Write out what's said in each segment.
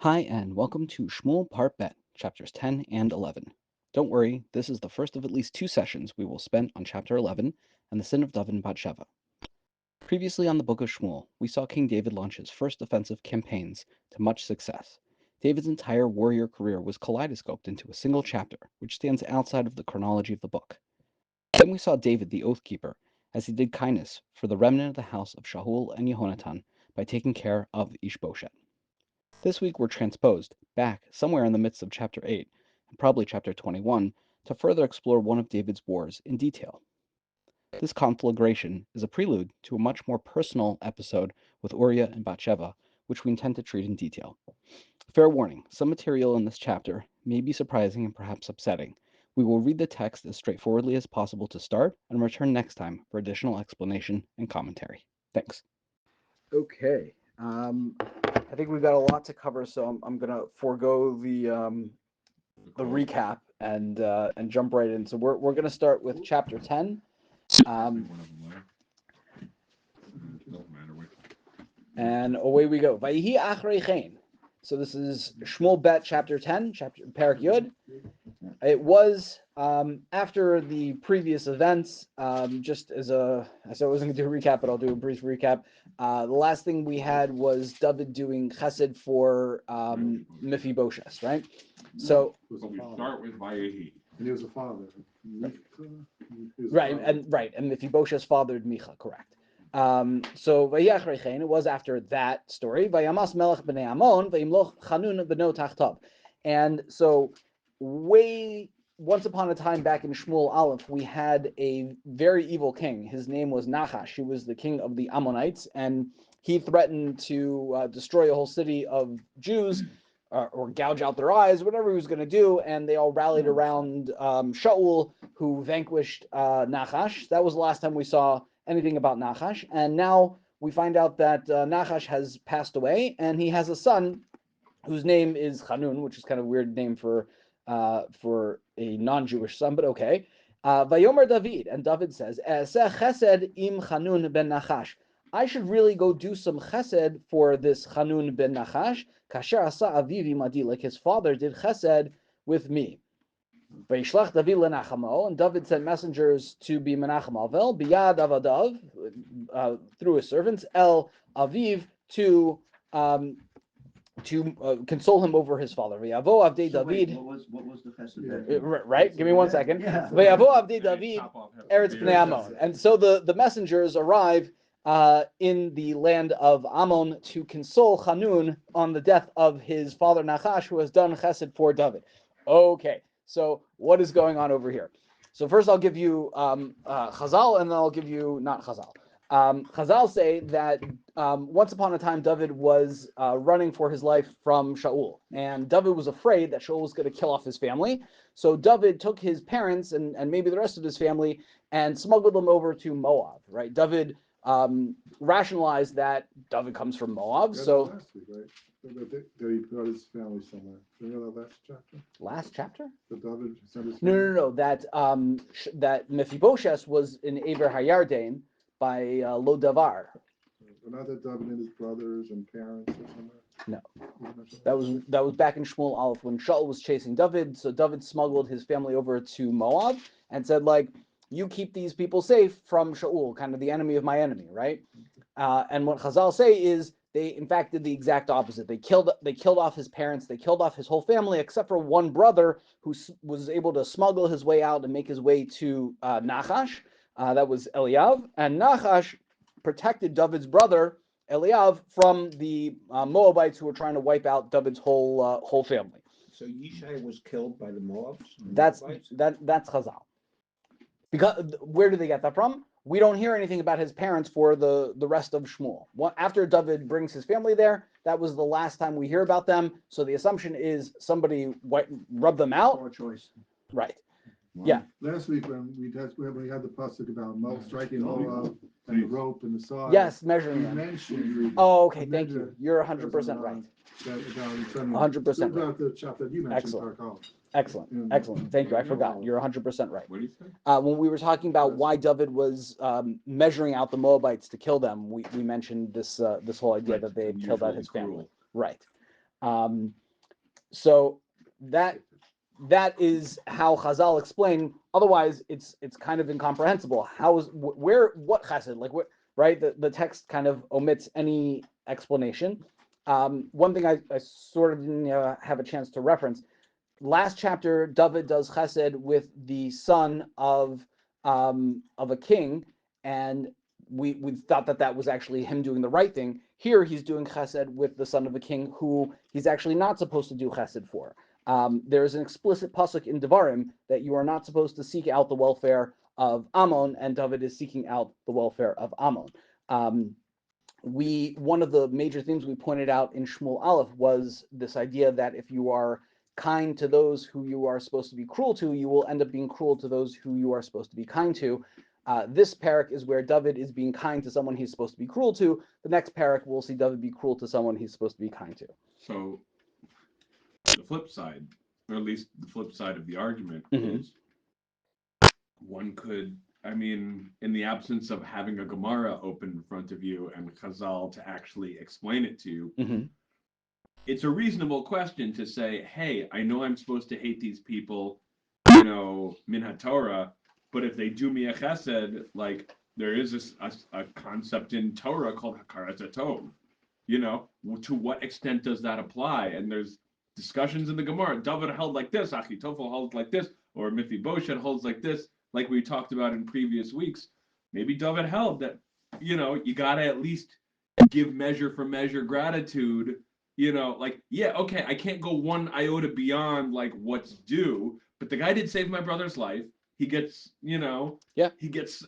Hi, and welcome to Shmuel Part Bet, chapters 10 and 11. Don't worry, this is the first of at least two sessions we will spend on chapter 11 and the sin of David and Batsheva. Previously on the book of Shmuel, we saw King David launch his first offensive campaigns to much success. David's entire warrior career was kaleidoscoped into a single chapter, which stands outside of the chronology of the book. Then we saw David the oathkeeper, as he did kindness for the remnant of the house of Shaul and Yehonatan by taking care of Ishboshet. This week we're transposed back somewhere in the midst of chapter 8, and probably chapter 21, to further explore one of David's wars in detail. This conflagration is a prelude to a much more personal episode with Uriah and Batsheva, which we intend to treat in detail. Fair warning, some material in this chapter may be surprising and perhaps upsetting. We will read the text as straightforwardly as possible to start and return next time for additional explanation and commentary. Thanks. Okay. I think we've got a lot to cover, so I'm going to forego the recap and jump right in. So we're going to start with chapter 10. And away we go. Vayihi achrei chen. So this is Shmuel Bet chapter 10, chapter Parak Yud. It was after the previous events. Just as I said, I wasn't going to do a recap, but I'll do a brief recap. The last thing we had was David doing chesed for Mephibosheth, right? So we start with Vayehi. And he was a father. Right, and Mephibosheth fathered Micha, correct. So Vayachre Chen, it was after that story. Vayamas Melech b'nei Amon, Vayimloch Chanun b'no Tachtav. And so once upon a time back in Shmuel Aleph, we had a very evil king. His name was Nachash. He was the king of the Ammonites, and he threatened to destroy a whole city of Jews or gouge out their eyes, whatever he was going to do. And they all rallied around Shaul, who vanquished Nachash. That was the last time we saw anything about Nachash. And now we find out that Nachash has passed away, and he has a son whose name is Hanun, which is kind of a weird name for a non-Jewish son, but okay. Vayomer David, and David says, "Eseh chesed im Hanun ben Nachash." I should really go do some chesed for this Hanun ben Nachash. Kasher asa avivi madi, like his father did chesed with me. Vayishlach David lenachamo, and David sent messengers to be Menachem Avel, biyad avadav, through his servants, El Aviv, to console him over his father. V'yavo avdei David. What was the chesed? Right, give me 1 second. V'yavo avdei David, Eretz Bnei Ammon. And so the messengers arrive in the land of Ammon to console Hanun on the death of his father Nachash, who has done chesed for David. Okay, so what is going on over here? So first I'll give you Chazal, and then I'll give you not Chazal. Chazal say that once upon a time David was running for his life from Shaul, and David was afraid that Shaul was going to kill off his family. So David took his parents and maybe the rest of his family and smuggled them over to Moab. Right? David rationalized that David comes from Moab. So last week, right? That he brought his family somewhere. You know that last chapter? Last chapter? That David sent his No, family? no, no. That Mephibosheth was in Aver Hayarden by Lo Davar. But not that David and his brothers and parents or somewhere. No, that was back in Shmuel Aleph when Shaul was chasing David. So David smuggled his family over to Moab and said, like, you keep these people safe from Shaul, kind of the enemy of my enemy, right? And what Chazal say is they, in fact, did the exact opposite. They killed off his parents. They killed off his whole family, except for one brother who was able to smuggle his way out and make his way to Nachash. That was Eliav, and Nachash protected David's brother Eliav from the Moabites who were trying to wipe out David's whole family. So Yishai was killed by the Moabs? That's Chazal. Because where do they get that from? We don't hear anything about his parents for the rest of Shmuel. After David brings his family there, that was the last time we hear about them. So the assumption is somebody rubbed them out. Poor choice. Right. Well, Yeah. Last week when we had the pasuk about striking Moab and the rope and the saw. Yes, measuring them. Mentioned. Oh, okay. Thank you. You're 100% right. 100% right. The chapter that you mentioned. Excellent. Thank you. I forgot. You're 100% right. What do you say? When we were talking about why David was measuring out the Moabites to kill them, we mentioned this whole idea that they had killed out his family. Right. So that is how Chazal explain. Otherwise, it's kind of incomprehensible. How is what chesed, like what, right? The text kind of omits any explanation. One thing I sort of didn't have a chance to reference. Last chapter, David does chesed with the son of a king, and we thought that was actually him doing the right thing. Here, he's doing chesed with the son of a king who he's actually not supposed to do chesed for. There is an explicit pasuk in Devarim that you are not supposed to seek out the welfare of Ammon, and David is seeking out the welfare of Ammon. One of the major things we pointed out in Shmuel Aleph was this idea that if you are kind to those who you are supposed to be cruel to, you will end up being cruel to those who you are supposed to be kind to. This parak is where David is being kind to someone he's supposed to be cruel to. The next parak, we'll see David be cruel to someone he's supposed to be kind to. So the flip side, or at least the flip side of the argument, is one could, I mean, in the absence of having a Gemara open in front of you and Chazal to actually explain it to you, it's a reasonable question to say, hey, I know I'm supposed to hate these people, min HaTorah, but if they do me a chesed, like there is a concept in Torah called Hakarat HaTov. To what extent does that apply? And there's discussions in the Gemara. David held like this, Achitophel holds like this, or Mephibosheth holds like this, like we talked about in previous weeks. Maybe David held that, you gotta at least give measure for measure gratitude. Okay, I can't go one iota beyond like what's due, but the guy did save my brother's life. He gets,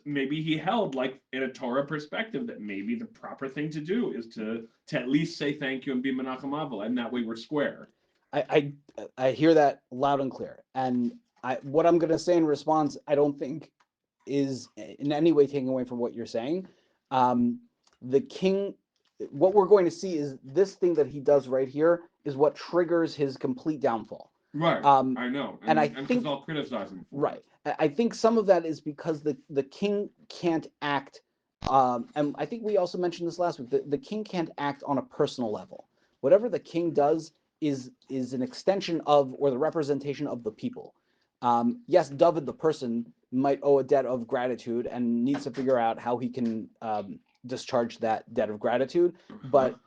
maybe he held like in a Torah perspective that maybe the proper thing to do is to at least say thank you and be Menachem Avil, and that way we're square. I hear that loud and clear, and what I'm going to say in response, I don't think is in any way taking away from what you're saying. The king, what we're going to see is this thing that he does right here is what triggers his complete downfall. Right. I know, and I think I'll criticize him. Right. I think some of that is because the king can't act, and I think we also mentioned this last week. The king can't act on a personal level. Whatever the king does is an extension of or the representation of the people. Yes, David the person might owe a debt of gratitude and needs to figure out how he can discharge that debt of gratitude, but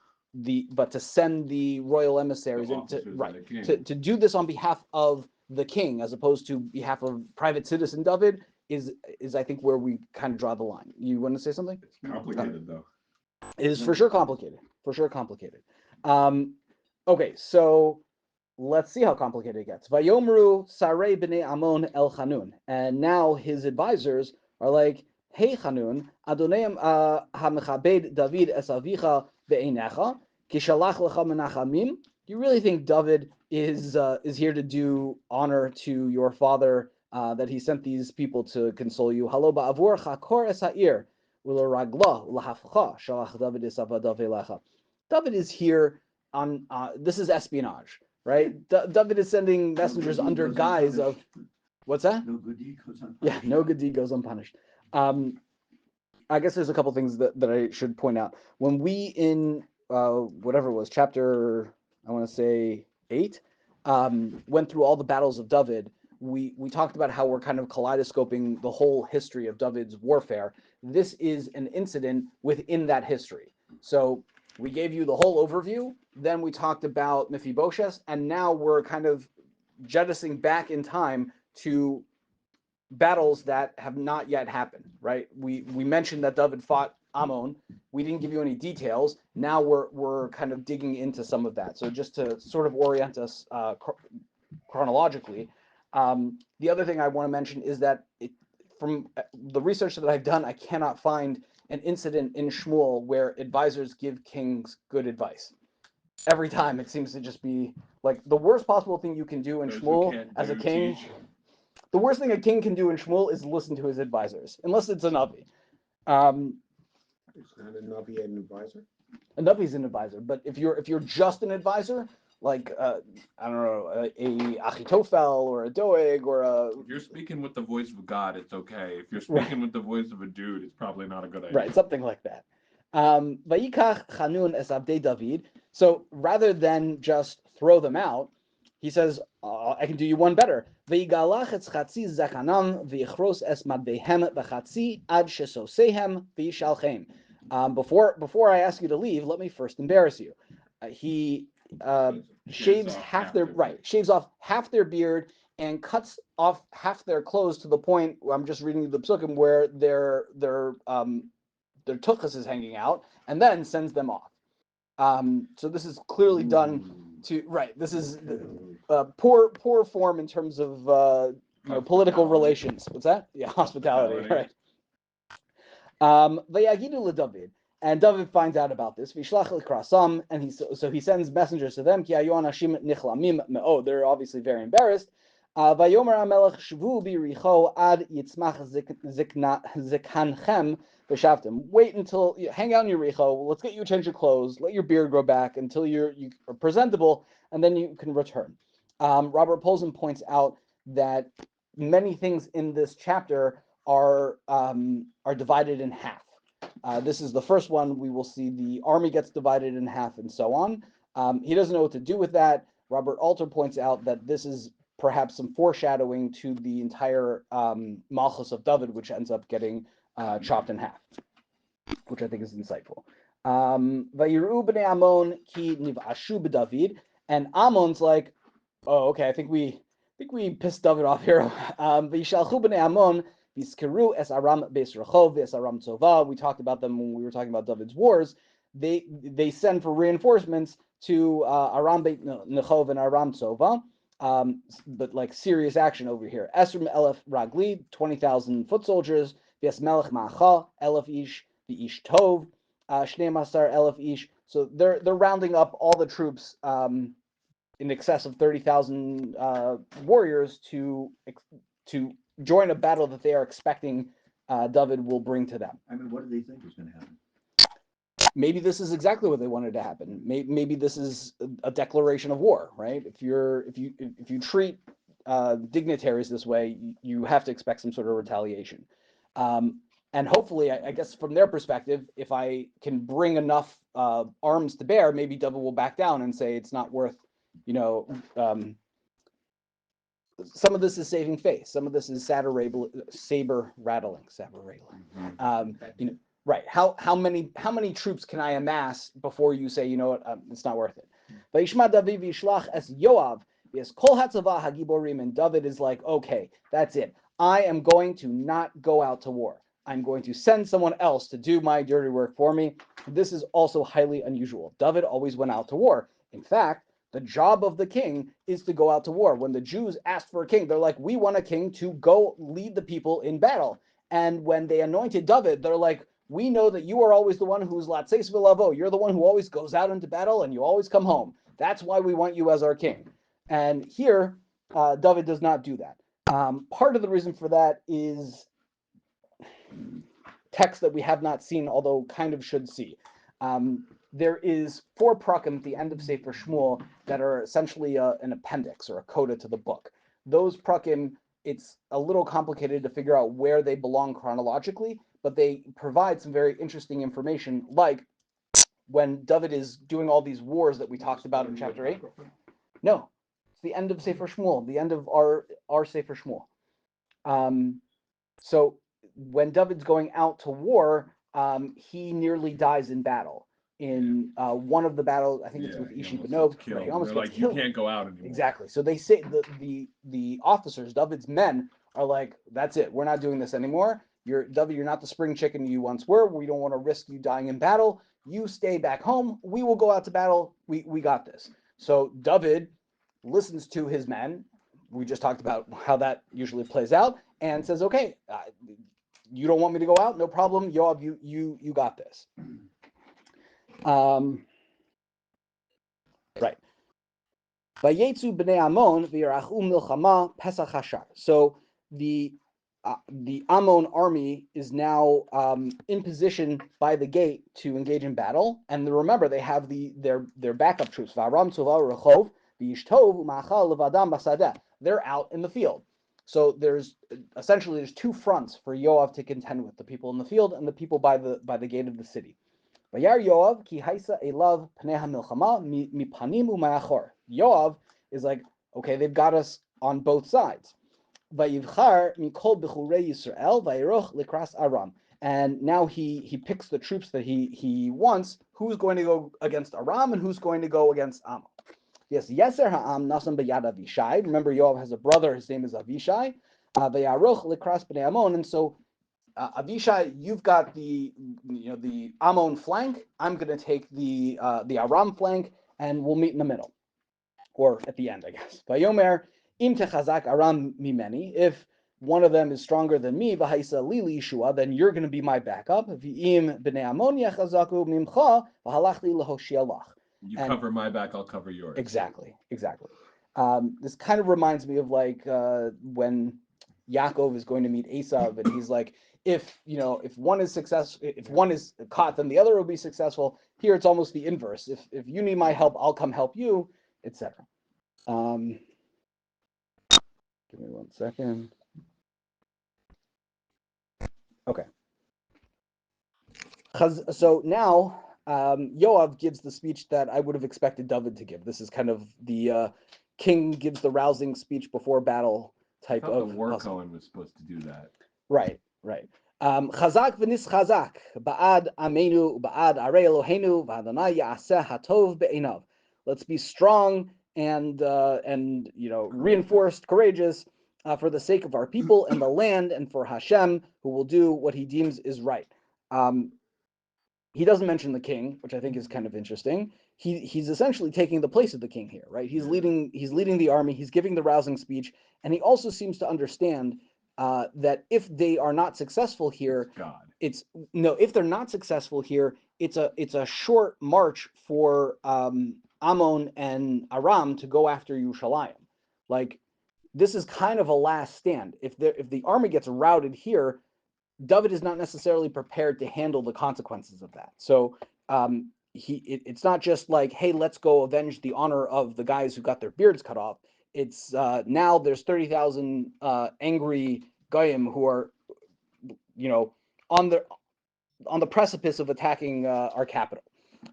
to send the royal emissaries to do this on behalf of the king as opposed to behalf of private citizen David is I think where we kind of draw the line. You want to say something? It's complicated though. It is for sure complicated. Okay, so let's see how complicated it gets. Vayomru sarei b'nei Amon el Chanun, and now his advisors are like, "Hey Chanun, Adonai hamechabed David es avicha be'einecha, ki shalach lecha menachamim." Do you really think David is here to do honor to your father, that he sent these people to console you? Halo ba'avur chakor es ha'ir u'leragla u'lahafcha shalach David es avadav elecha. David is here on this is espionage, right? David is sending messengers under guise of what's that? No good deed goes unpunished. Yeah, no good deed goes unpunished. I guess there's a couple things that I should point out. When we in whatever it was, chapter I want to say 8, went through all the battles of David, we talked about how we're kind of kaleidoscoping the whole history of David's warfare. This is an incident within that history. So we gave you the whole overview, then we talked about Mephibosheth, and now we're kind of jettisoning back in time to battles that have not yet happened, right? We mentioned that David fought Ammon. We didn't give you any details. Now we're kind of digging into some of that. So just to sort of orient us chronologically, the other thing I want to mention is that from the research that I've done, I cannot find an incident in Shmuel where advisors give kings good advice. Every time it seems to just be like the worst possible thing you can do in Shmuel as a king. The worst thing a king can do in Shmuel is listen to his advisors, unless it's a Navi. Is not a Navi an advisor? A Navi's an advisor, but if you're just an advisor, like I don't know, a Achitophel or a Doeg or a. If you're speaking with the voice of God, it's okay. If you're speaking with the voice of a dude, it's probably not a good idea. Right, something like that. Vayikach Chanun es abdei David. So rather than just throw them out, he says, I can do you one better. Before I ask you to leave, let me first embarrass you. He shaves off half their beard and cuts off half their clothes to the point, I'm just reading the psukim, where their tuchus is hanging out, and then sends them off. So this is clearly done to This is poor form in terms of political relations. What's that? Yeah, hospitality. Right. Vayagidu David, and David finds out about this. Vishlach l'krasam, and he sends messengers to them. Ki hayon hashim nichlamim me'od. They're obviously very embarrassed. Vayomer hamelech shvu biricho ad yitzmach zikanchem v'shavtim. Wait until you hang out in Yericho. Let's get you a change of clothes. Let your beard grow back until you are presentable, and then you can return. Robert Polson points out that many things in this chapter are divided in half. This is the first one. We will see the army gets divided in half and so on. He doesn't know what to do with that. Robert Alter points out that this is perhaps some foreshadowing to the entire Malchus of David, which ends up getting chopped in half, which I think is insightful. Vayiru b'nei Ammon ki niv'ashu b'David, and Ammon's like, oh, okay, I think we pissed David off here. V'yishalchu b'nei Ammon v'yizkeru es Aram beis Rechov v'es Aram Tzova. We talked about them when we were talking about David's wars. They send for reinforcements to Aram beit Rechov and Aram Tzova. But like serious action over here. Esrim Elef Ragli, 20,000 foot soldiers. V'es Melech Ma'acha, Elef Ish, the Ish Tov, Shnei Masar Elef Ish. So they're rounding up all the troops in excess of 30,000 warriors to join a battle that they are expecting David will bring to them. I mean, what do they think is going to happen? Maybe this is exactly what they wanted to happen. Maybe this is a declaration of war, right? If you treat dignitaries this way, you have to expect some sort of retaliation. And hopefully, I guess from their perspective, if I can bring enough arms to bear, maybe David will back down and say it's not worth, some of this is saving face. Some of this is saber rattling. Right. How many troops can I amass before you say, you know what, it's not worth it? Vayishma David v'yishlach es Yoav v'es kol hatzavah hagiborim, and David is like, okay, that's it. I am going to not go out to war. I'm going to send someone else to do my dirty work for me. This is also highly unusual. David always went out to war. In fact, the job of the king is to go out to war. When the Jews asked for a king, they're like, we want a king to go lead the people in battle. And when they anointed David, they're like, we know that you are always the one who's latseis v'lavo. You're the one who always goes out into battle and you always come home. That's why we want you as our king. And here, David does not do that. Part of the reason for that is text that we have not seen, although kind of should see. There is 4 prakim at the end of Sefer Shmuel that are essentially an appendix or a coda to the book. Those prakim, it's a little complicated to figure out where they belong chronologically, but they provide some very interesting information, like when David is doing all these wars that we talked about in chapter 8. No, it's the end of Sefer Shmuel, the end of our Sefer Shmuel. So when David's going out to war, he nearly dies in battle. In one of the battles, I think it's with Ishi Benob, he almost gets killed. You can't go out anymore. Exactly. So they say the officers, David's men, are like, that's it. We're not doing this anymore. David, you're not the spring chicken you once were. We don't want to risk you dying in battle. You stay back home. We will go out to battle. We got this. So David listens to his men. We just talked about how that usually plays out, and says, okay, you don't want me to go out? No problem. Yoav, you got this. Right. Vayetzu b'nei Ammon v'yarachu milchama Pesach Hashar. So the Ammon army is now in position by the gate to engage in battle. And remember, they have their backup troops. V'aram tzova rechov v'yish tov u'machal levadam basadeh. They're out in the field. So there's 2 fronts for Yoav to contend with: the people in the field and the people by the gate of the city. Vayar Yoav ki haisa elav pneha milchama mipanim u'mayachor. Yoav is like, okay, they've got us on both sides. Vayivchar mikol b'churei Yisrael vayiroch likras Aram. And now he picks the troops that he wants. Who's going to go against Aram and who's going to go against Ammon? Yes, Yeser ha'am nasam b'yad Avishai. Remember, Yoav has a brother. His name is Avishai. Vayaroch likras b'nei Ammon. And so Avishai, you've got the Ammon flank. I'm going to take the Aram flank, and we'll meet in the middle, or at the end, I guess. Vayomer im techazak Aram mimeni. If one of them is stronger than me, v'haisa lili Yeshua, then you're going to be my backup. V'im b'nei Ammon yechazaku mimcha v'halachli lehoshia lach. You cover my back, I'll cover yours. Exactly. This kind of reminds me of like when Yaakov is going to meet Esav, and he's like, if one is caught, then the other will be successful. Here it's almost the inverse. If you need my help, I'll come help you, etc. Give me 1 second. Okay. So now Yoav gives the speech that I would have expected David to give. This is kind of the king gives the rousing speech before battle type of. The war Cohen was supposed to do that. Right. Chazak v'nis chazak ba'ad amenu ba'ad arei Eloheinu v'Adonai ya'aseh hatov be'einav. Let's be strong and reinforced, courageous for the sake of our people and the land, and for Hashem, who will do what he deems is right. He doesn't mention the king, which I think is kind of interesting. He's essentially taking the place of the king here, right? He's leading the army. He's giving the rousing speech, and he also seems to understand that if they are not successful here, if they're not successful here, it's a short march for Ammon and Aram to go after Yerushalayim. Like, this is kind of a last stand. If the army gets routed here, David is not necessarily prepared to handle the consequences of that. So it's not just like, hey, let's go avenge the honor of the guys who got their beards cut off. It's now there's 30,000 angry goyim who are, on the precipice of attacking our capital.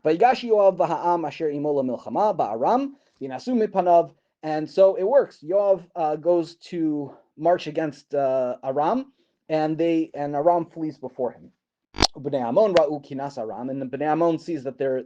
Vayigash Yoav v'ha'am asher imo lemilchama ba'aram v'nasu mipanav. And so it works. Yoav goes to march against Aram, and Aram flees before him. Bnei Ammon ra'u kinas Aram, and the Bnei Ammon sees that their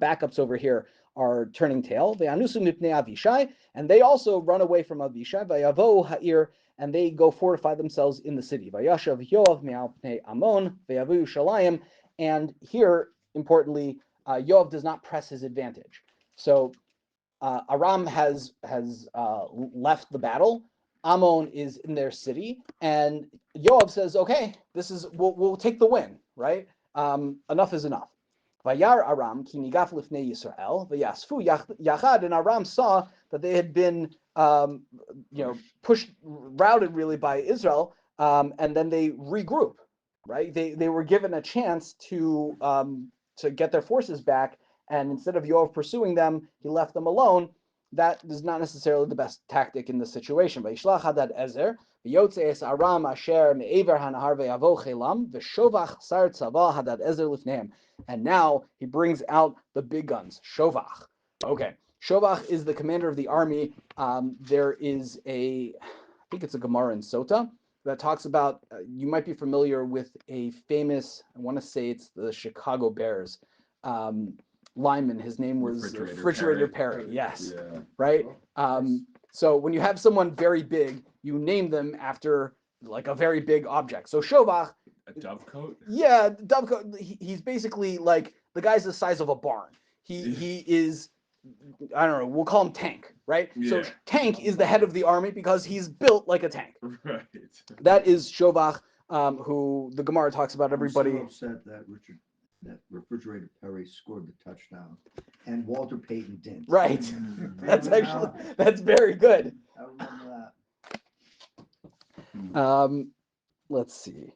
backups over here are turning tail. Ve'anusu mipnei Avishai, and they also run away from Avishai. Vayavo ha'ir, and they go fortify themselves in the city. Vayashav Yoav me'al pnei Ammon ve'yavu Yerushalayim, and here, importantly, Yoav does not press his advantage. So Aram has left the battle. Ammon is in their city, and Yoav says, "Okay, we'll take the win, right? Enough is enough." Vayar Aram ki nigaf lifnei Yisrael v'yasfu yachad, and Aram saw that they had been routed really by Israel, and then they regroup, right? They were given a chance to get their forces back, and instead of Yoav pursuing them, he left them alone. That is not necessarily the best tactic in this situation. Vayishlach hadad ezer v'yotze es Aram asher me'ever hanahar ve'yavo chelam v'shovach sar tzava hadad ezer lifneim. And now he brings out the big guns. Shovach. Okay. Shovach is the commander of the army. There is I think it's a Gemara in Sota that talks about, you might be familiar with a famous, I want to say it's the Chicago Bears lineman. His name was Refrigerator Perry. Yes. Yeah. Right. So when you have someone very big, you name them after like a very big object. So Shovach, a dovecote. Yeah, dovecote. He's basically like the guy's the size of a barn. He is, I don't know, we'll call him Tank, right? Yeah. So Tank is the head of the army because he's built like a tank. Right. That is Shovach, who the Gemara talks about. Everybody. I'm so upset that Refrigerator Perry scored the touchdown, and Walter Payton didn't. Right. That's very good. I remember that. Let's see.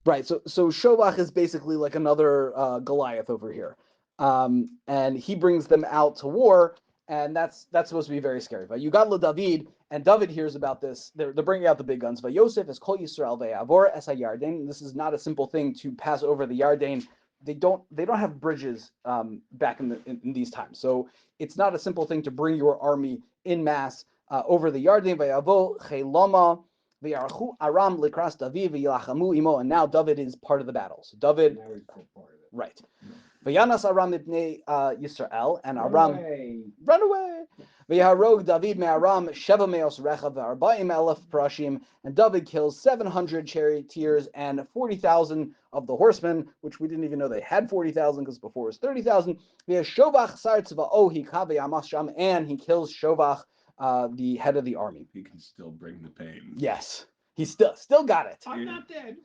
Right. So Shovach is basically like another Goliath over here. And he brings them out to war, and that's supposed to be very scary. But you got David, and David hears about this. They're bringing out the big guns. But Yosef is Kol Yisrael ve'avor es Yarden. This is not a simple thing to pass over the Yarden they don't have bridges back in these times. So it's not a simple thing to bring your army in mass over the Yarden. Vayavo cheloma v'yarchu Aram likras David v'yilachamu imo. And now David is part of the battle. So David, Now he's part of it. right? V'yanas Aram ibnei Yisrael, and Run Aram away. run away. V'yaharog David me'aram sheva me'os rechav v'arba'im elef parashim, and David kills 700 charioteers and 40,000 of the horsemen, which we didn't even know they had 40,000 because before it was 30,000. V'yashovach sar tzva'o hikav v'yamas sham, and he kills Shovach, the head of the army. He can still bring the pain. Yes, he still got it. I'm not dead.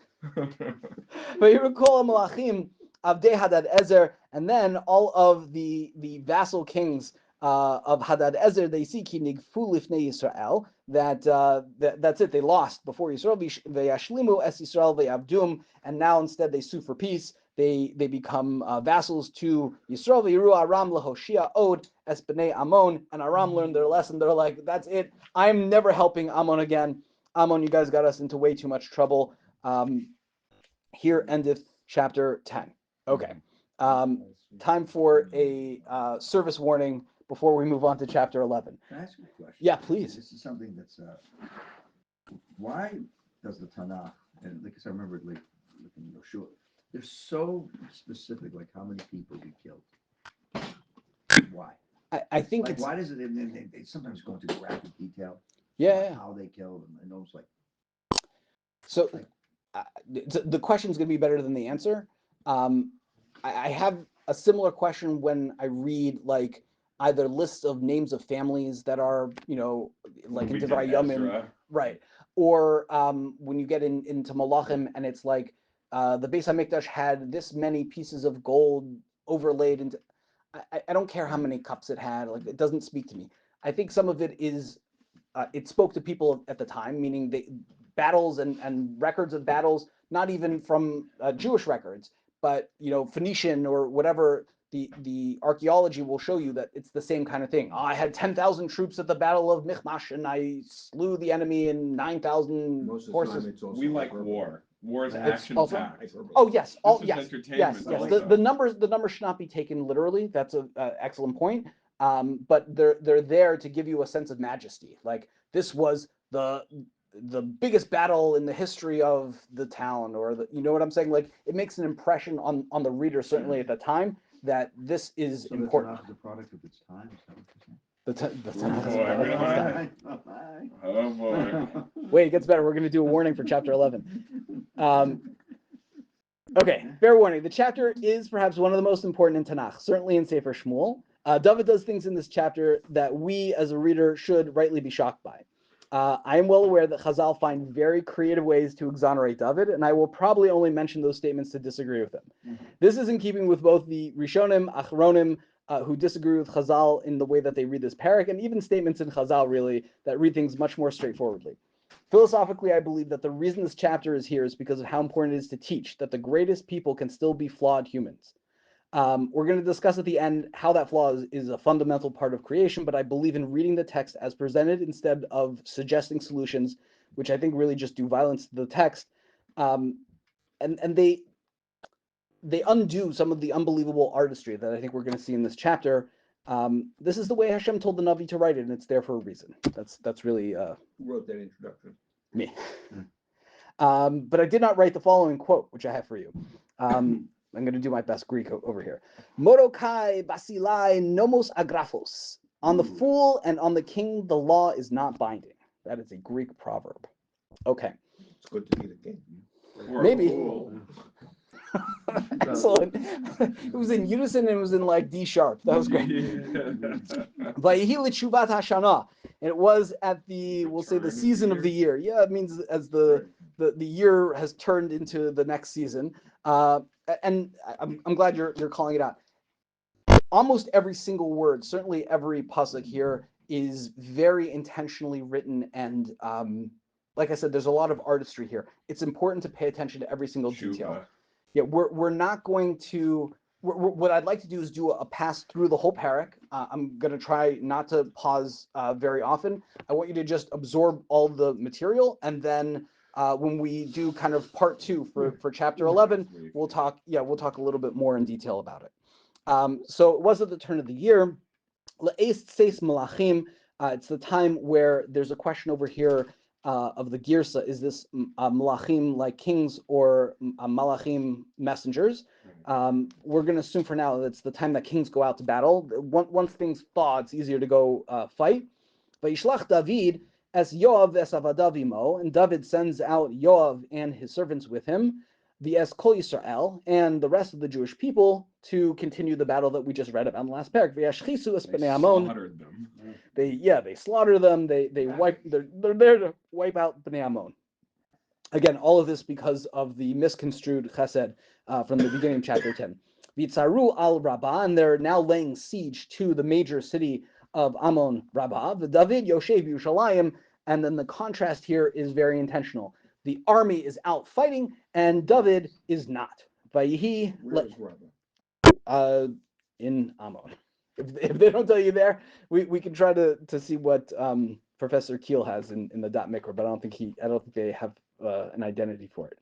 V'yirukol malachim Avdei Hadad Ezer, and then all of the vassal kings of Hadad Ezer, they see ki nigfu lifnei Yisrael, that's it, they lost before Yisrael. V'yashlimu es Yisrael v'yavdum, and now instead they sue for peace. They become vassals to Yisrael. V'yiru Aram lehoshia od es b'nei Ammon, and Aram learned their lesson. They're like, that's it. I'm never helping Ammon again. Ammon, you guys got us into way too much trouble. Here endeth chapter 10. Okay. Time for a service warning before we move on to chapter 11. Can I ask you a question? Yeah, please. This is something that's, why does the Tanakh, and like I said, I remember like looking Yoshua, they're so specific, like how many people we killed. Why? I think Like, it's, why does it, and they sometimes go into graphic detail. yeah. about how they killed, and almost like, So the question is going to be better than the answer. I have a similar question when I read like either lists of names of families that are, like in We did Devar Yamin, Ezra. right? Or when you get into Malachim and it's like the Beis Hamikdash had this many pieces of gold overlaid into. I don't care how many cups it had. Like, it doesn't speak to me. I think some of it is it spoke to people at the time, meaning battles and records of battles, not even from Jewish records, but Phoenician or whatever. The archaeology will show you that it's the same kind of thing. Oh, I had 10,000 troops at the Battle of Michmash, and I slew the enemy in 9,000 Most of the horses. time it's also We like hyperbole. war. War is It's action also- packed. Hyperbole. Oh yes, This is entertainment yes. also. The numbers should not be taken literally. That's an excellent point. But they're there to give you a sense of majesty. Like, this was the biggest battle in the history of the town, or you know what I'm saying? Like, it makes an impression on the reader, certainly at the time, that this is so important. the Tanakh is a product of its time. Is that what you're saying? The Tanakh is a boy, product of its time. Oh boy. Wait, it gets better. We're going to do a warning for chapter 11. Okay, fair warning. The chapter is perhaps one of the most important in Tanakh, certainly in Sefer Shmuel. David does things in this chapter that we, as a reader, should rightly be shocked by. I am well aware that Chazal find very creative ways to exonerate David, and I will probably only mention those statements to disagree with them. Mhm. This is in keeping with both the Rishonim, Achronim, who disagree with Chazal in the way that they read this parak, and even statements in Chazal, really, that read things much more straightforwardly. Philosophically, I believe that the reason this chapter is here is because of how important it is to teach that the greatest people can still be flawed humans. We're going to discuss at the end how that flaw is a fundamental part of creation, but I believe in reading the text as presented instead of suggesting solutions, which I think really just do violence to the text. And they undo some of the unbelievable artistry that I think we're going to see in this chapter. This is the way Hashem told the Navi to write it, and it's there for a reason. That's really Who wrote that introduction? me. But I did not write the following quote, which I have for you. I'm going to do my best Greek over here. Morokai basilai nomos agraphos. On the fool and on the king, the law is not binding. That is a Greek proverb. Okay. It's good to be the king. Or a Maybe. fool. Excellent. It was in unison and it was in like D sharp. That was great. Vayihi l'tshuvat hashana. And it was at we'll say the season of the year. Yeah, it means as the year has turned into the next season. And I'm glad you're calling it out. Almost every single word, certainly every pasuk here, is very intentionally written, and like I said, there's a lot of artistry here. It's important to pay attention to every single detail. Yeah, we're not going to. What I'd like to do is do a pass through the whole parak. I'm going to try not to pause very often. I want you to just absorb all the material, and then when we do kind of part 2 for chapter 11, we'll talk a little bit more in detail about it. So it was at the turn of the year. Le'es tseis malachim. It's the time where there's a question over here of the girsa. Is this malachim like kings or malachim messengers? We're going to assume for now that it's the time that kings go out to battle. Once things thaw, it's easier to go fight. Vayishlach David as Yoav es avadavimo, and David sends out Yoav and his servants with him, the es kol Yisrael, and the rest of the Jewish people to continue the battle that we just read about in the last parak. V'yashchisu es bnei Ammon. Slaughtered them. They slaughter them. They're there to wipe out bnei Ammon. Again, all of this because of the misconstrued chesed from the beginning of chapter 10. Vitzaru al Rabbah, and they're now laying siege to the major city of Ammon Rabbah. The David Yoshev Yerushalayim, and then the contrast here is very intentional. The army is out fighting, and David is not. Vayihi in Ammon. If they don't tell you there, we can try to see what Professor Keel has in the dot mikra, but I don't think they have an identity for it.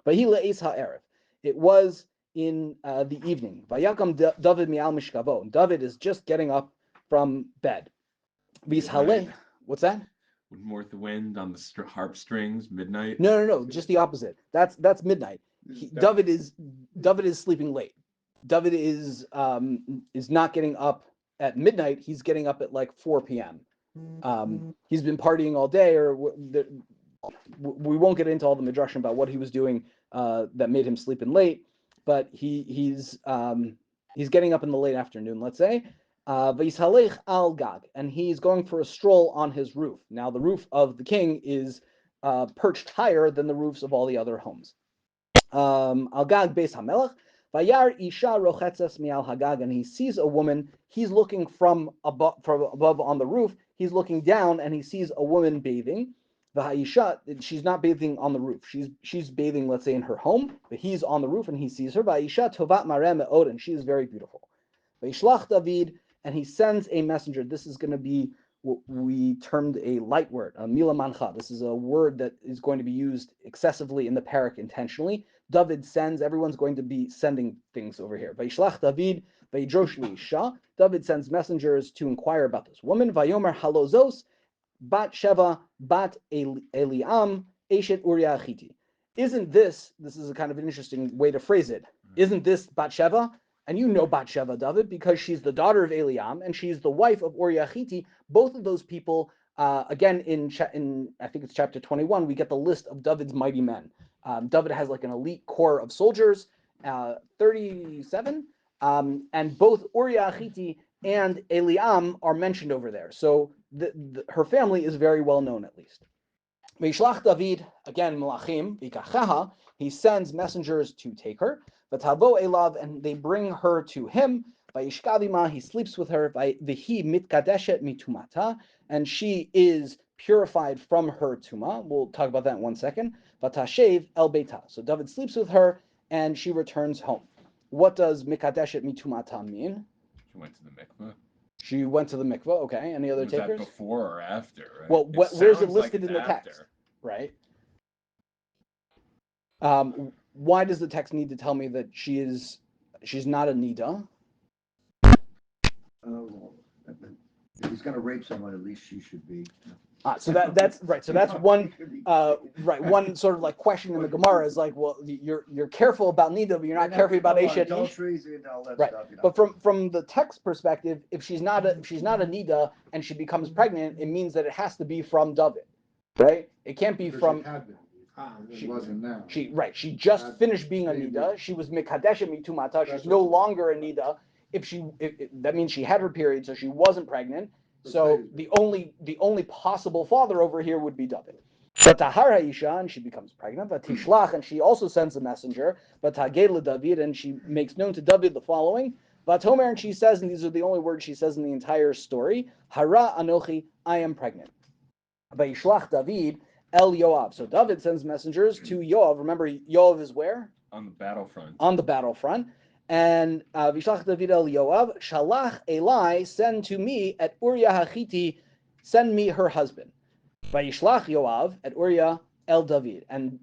Vayihi le'es ha'erev. It was in the evening. Vayakam David mi'al mishkavo. David is just getting up from bed. V'yishalech. What's that? With north wind on the harp strings, midnight. No, just the opposite. That's midnight. David is sleeping late. David is not getting up at midnight. He's getting up at like 4 p.m. He's been partying all day, or we won't get into all the midrashim about what he was doing that made him sleep in late. But he's getting up in the late afternoon, let's say. V'yishalech al gag, and he's going for a stroll on his roof. Now, the roof of the king is perched higher than the roofs of all the other homes. Al gag beis hamelech, vayar isha rochetzes mi'al hagag, and he sees a woman. He's looking from above on the roof. He's looking down, and he sees a woman bathing. V'ha'isha, she's not bathing on the roof. She's bathing, let's say, in her home, but he's on the roof and he sees her. V'ha'isha tovat mareh me'od, and she is very beautiful. V'yishlach David, and he sends a messenger. This is going to be what we termed a light word, a mila mancha. This is a word that is going to be used excessively in the parak intentionally. David sends, everyone's going to be sending things over here. Vayishlach David, vayidrosh liisha. David sends messengers to inquire about this woman. Vayomer halozos, Batsheva, bat Eliam, eshet Uriah Chiti. Isn't this is a kind of an interesting way to phrase it. Isn't this Batsheva? And you know Batsheva, David, because she's the daughter of Eliam and she's the wife of Uriah Chiti. Both of those people, again, in I think it's chapter 21, we get the list of David's mighty men. David has like an elite corps of soldiers, 37, and both Uriah Chiti and Eliam are mentioned over there. So her family is very well known, at least. V'yishlach David, again, Melachim, v'ikachaha, he sends messengers to take her. V'tavo elav, and they bring her to him. V'yishkavima, he sleeps with her. V'hi mitkadeshet mitumata, and she is purified from her tuma. We'll talk about that in 1 second. V'tashev el beita. So David sleeps with her, and she returns home. What does mikadeshet mitumata mean? She went to the mikveh. She went to the mikveh. Okay. Any other takers? Was that before or after? Right? Well, where's it listed in the text? Right. Why does the text need to tell me that she's not a nida? If he's going to rape someone, at least she should be. So that's right. So that's one one sort of like question in the Gemara is like, well, you're careful about nida, but you're not careful about eshet. Adulteries and all that right. stuff. You know? But from the text perspective, if she's not a nida and she becomes pregnant, it means that it has to be from David, right? It can't be Because from. She had been. She wasn't now. She just finished being a nida. She was mikadeshet mitumata. She's no longer a nida. If that means she had her period, so she wasn't pregnant. So the only possible father over here would be David. But tahar ha'isha, and she becomes pregnant. But tishlach, and she also sends a messenger. But tagel David, and she makes known to David the following. But Homer, and she says, and these are the only words she says in the entire story. Hara anochi, I am pregnant. Vayishlach David el Yoav. So David sends messengers to Yoav. Remember, Yoav is where? On the battlefront. On the battlefront. And Vishlach David el Yoav, Shalach Eli, send to me at Uriah Hachiti, send me her husband. Vayishlach Yoav at Uriah el David. And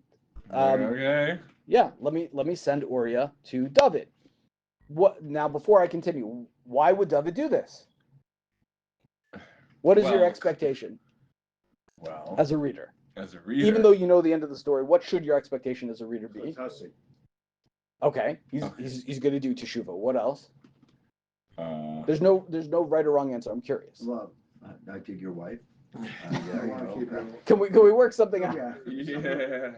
Okay. yeah, let me send Uriah to David. What now? Before I continue, why would David do this? What is your Well- expectation Well, as a reader? as a reader, Even though you know the end of the story, what should your expectation as a reader be? Fantastic. Okay, Okay. he's going to do teshuva. What else? uh, There's no right or wrong answer. I'm curious. Well, I take your wife. There I you want to go. keep it. Can we work something out? Yeah. yeah.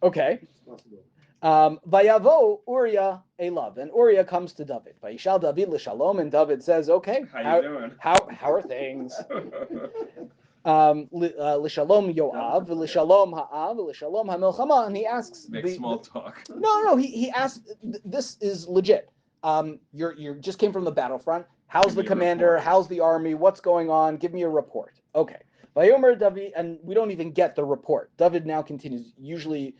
Okay. It's possible. Vayavo Uriah Elav, and Uriah comes to David. Vayishal David l'shalom, and David says, "Okay, How you doing? how are things?" L'shalom Yoav, l'shalom Ha'av, l'shalom Hamilchama, and he asks. Make small talk. No. He asks. This is legit. You just came from the battlefront. How's Give the me a commander? report. How's the army? What's going on? Give me a report. Okay. Vayomer David, and we don't even get the report. David now continues. Usually,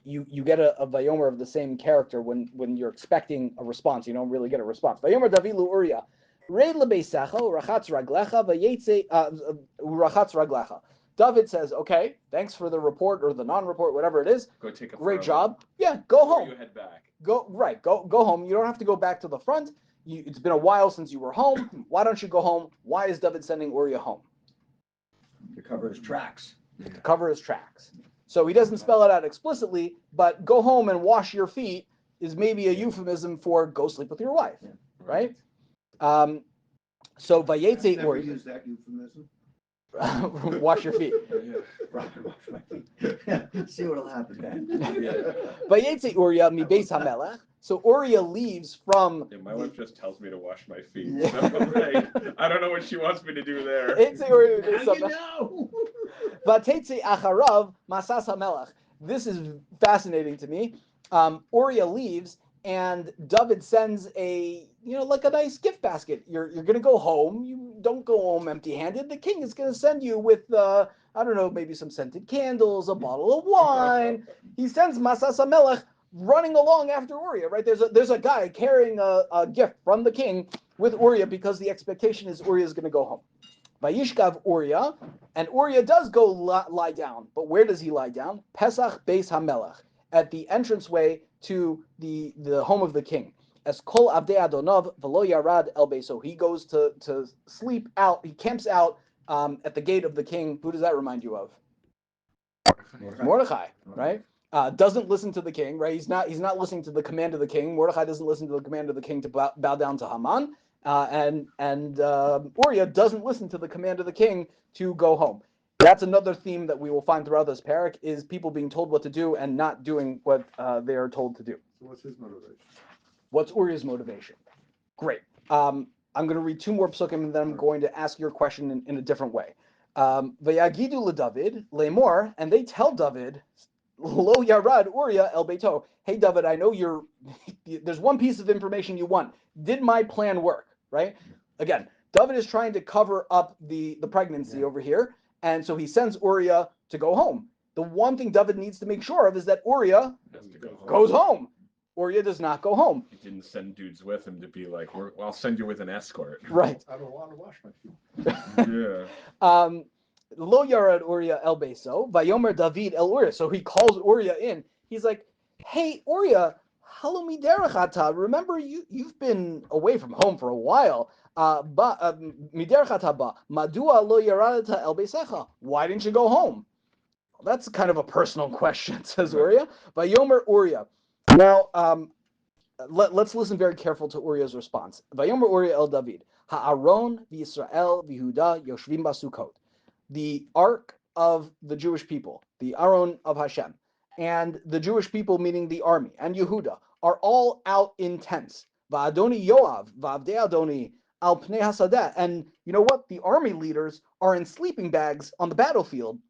you get a Vayomer of the same character when you're expecting a response. You don't really get a response. Vayomer David lu Uriah, Rei lebeisecha urachatz raglecha vayetze urachatz raglecha. David says, "Okay, thanks for the report or the non-report, whatever it is. Go take a Great furlough. job. Yeah, go Before home. you head back. Go home. You don't have to go back to the front. It's been a while since you were home. Why don't you go home? Why is David sending Uriah home? To cover his tracks. To cover his tracks. So he doesn't spell it out explicitly, but go home and wash your feet is maybe a euphemism for go sleep with your wife, right? So Vayetze Never Uriah, use that euphemism. wash your feet. See what'll happen, man. Vayetze Uriah mi beis hamelech. So Uriah leaves from. Yeah, my wife just tells me to wash my feet. So like, I don't know what she wants me to do there. Vayetze Uriah mi beis How you hamelech. know? Vatetse acharav masas hamelech. This is fascinating to me. Uriah leaves, and David sends like a nice gift basket. You're gonna go home. You don't go home empty-handed. The king is gonna send you with I don't know, maybe some scented candles, a bottle of wine. He sends masas hamelech running along after Uriah. Right there's a guy carrying a gift from the king with Uriah because the expectation is Uriah is gonna go home. Vayishkav Uriah, and Uriah does go lie down, but where does he lie down? Pesach Beis Hamelech, at the entranceway to the home of the king. As Kol Avdei Adonav V'lo Yarad El Beiso, he goes to sleep out. He camps out at the gate of the king. Who does that remind you of? Mordechai, right? Doesn't listen to the king, right? He's not listening to the command of the king. Mordechai doesn't listen to the command of the king to bow down to Haman. And Uriah doesn't listen to the command of the king to go home. That's another theme that we will find throughout this parak is people being told what to do and not doing what they are told to do. So what's his motivation? What's Uriah's motivation? Great. I'm going to read two more psukim and then I'm going to ask your question in a different way. Vayagidu leDavid lemor, and they tell David, Lo yarad Uriah el beito. Hey David, I know there's one piece of information you want. Did my plan work? Right? Again, David is trying to cover up the pregnancy over here, and so he sends Uriah to go home. The one thing David needs to make sure of is that Uriah Has to go home. goes home. Uriah does not go home. He didn't send dudes with him to be like, I'll send you with an escort. Right. I don't want to wash my feet. Yeah. Lo yarad Uriah el beso, vayomer David el Uriah. So he calls Uriah in. He's like, "Hey Uriah, halomi derechata. Remember you've been away from home for a while. Miderechata ba madua lo yaradata el besecha. Why didn't you go home?" Well, that's kind of a personal question, says Uriah. Vayomer Uriah. Now, let's listen very careful to Uriah's response. Vayomer Uriah el David. Ha'aron v'Yisrael v'Yehuda yoshvim basukot. The ark of the Jewish people, the Aron of Hashem, and the Jewish people, meaning the army, and Yehuda, are all out in tents. Va'adoni Yoav, va'avdei Adoni, al pnei hasadeh. And you know what? The army leaders are in sleeping bags on the battlefield.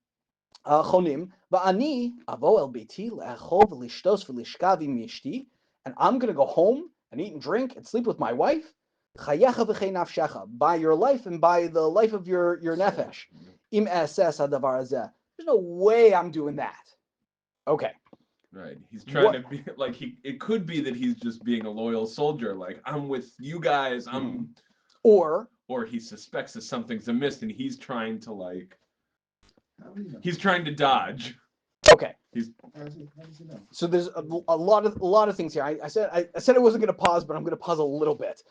Chonim, va'ani avo el beiti le'achov v'lishtos v'lishkav im yishti, and I'm going to go home and eat and drink and sleep with my wife. Chayecha v'chei nafshecha, by your life and by the life of your nefesh. Im eses hadavar hazeh. There's no way I'm doing that. Okay. Right. He's trying to be like it could be that he's just being a loyal soldier, like I'm with you guys, Or he suspects that something's amiss and he's trying to like How do you know? He's trying to dodge. Okay. How does he know? So there's a lot of things here. I said I wasn't going to pause, but I'm going to pause a little bit.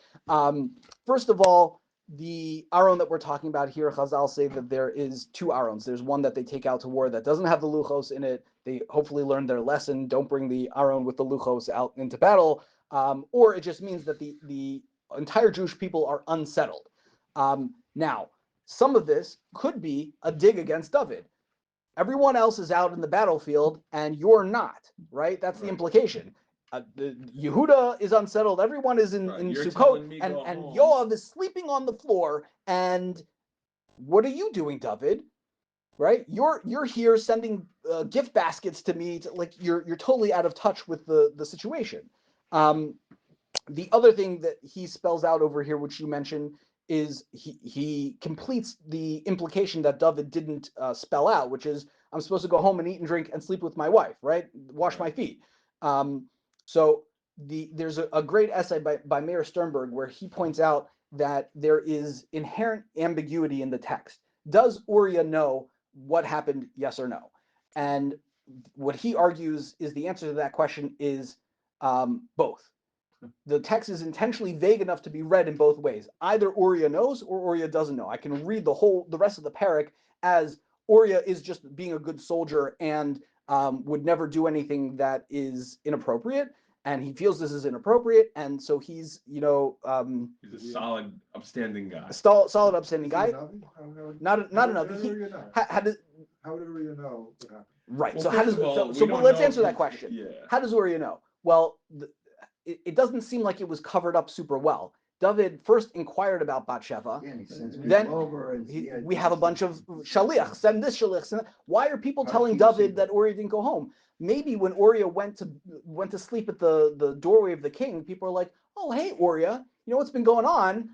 First of all, the Aron that we're talking about here, Chazal say that there is two Arons. There's one that they take out to war that doesn't have the luchos in it. They hopefully learned their lesson. Don't bring the Aron with the luchos out into battle. Or it just means that the entire Jewish people are unsettled. Now, some of this could be a dig against David. Everyone else is out in the battlefield and you're not, right? That's the implication. Yehuda is unsettled. Everyone is in Sukkot, and Yoav is sleeping on the floor. And what are you doing, David? Right? You're here sending gift baskets to me. Like you're totally out of touch with the situation. The other thing that he spells out over here, which you mentioned, is he completes the implication that David didn't spell out, which is I'm supposed to go home and eat and drink and sleep with my wife, right? Wash my feet. So there's a great essay by Meir Sternberg where he points out that there is inherent ambiguity in the text. Does Uriah know what happened, yes or no? And what he argues is the answer to that question is both. The text is intentionally vague enough to be read in both ways. Either Uriah knows or Uriah doesn't know. I can read the rest of the parak as Uriah is just being a good soldier and would never do anything that is inappropriate, and he feels this is inappropriate, and so he's he's a solid, upstanding guy. Solid, upstanding guy. Not enough. How would Uriah know what happened? Right. Well, so how does let's answer that question. Yeah. How does Uriah know? Well, it doesn't seem like it was covered up super well. David first inquired about Batsheva. Then we have a bunch of shaliach, send this shaliach. Send that. Why are people telling David that Uriah didn't go home? Maybe when Uriah went to sleep at the doorway of the king, people are like, "Oh, hey, Uriah, you know what's been going on?